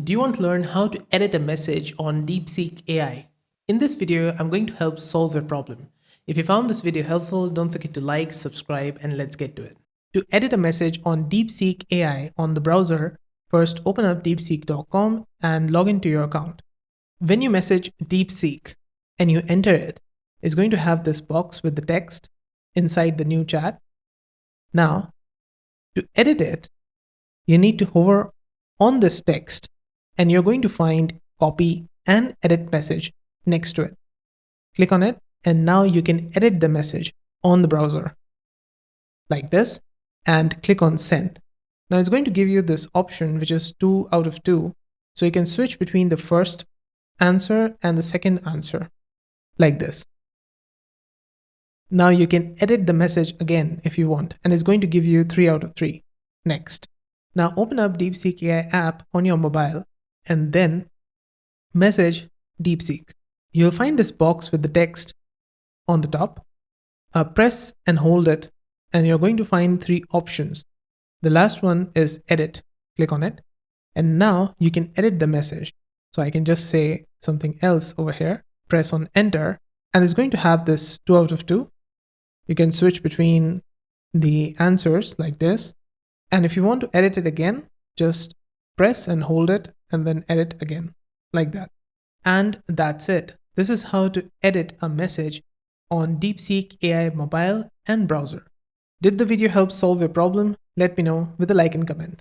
Do you want to learn how to edit a message on DeepSeek AI? In this video, I'm going to help solve your problem. If you found this video helpful, don't forget to like, subscribe, and let's get to it. To edit a message on DeepSeek AI on the browser, first open up deepseek.com and log into your account. When you message DeepSeek and you enter it, it's going to have this box with the text inside the new chat. Now, to edit it, you need to hover on this text and you're going to find copy and edit message next to it. Click on it and now you can edit the message on the browser like this and click on send. Now it's going to give you this option which is 2 out of 2. So you can switch between the first answer and the second answer like this. Now you can edit the message again if you want, and it's going to give you 3 out of 3. Next. Now open up DeepSeek AI app on your mobile and then message DeepSeek. You'll find this box with the text on the top. Press and hold it and you're going to find 3 options. The last one is edit. Click on it and now you can edit the message. So I can just say something else over here, press on enter, and it's going to have this 2 out of 2. You can switch between the answers like this. And if you want to edit it again, just press and hold it and then edit again like that. And that's it. This is how to edit a message on DeepSeek AI mobile and browser. Did the video help solve your problem? Let me know with a like and comment.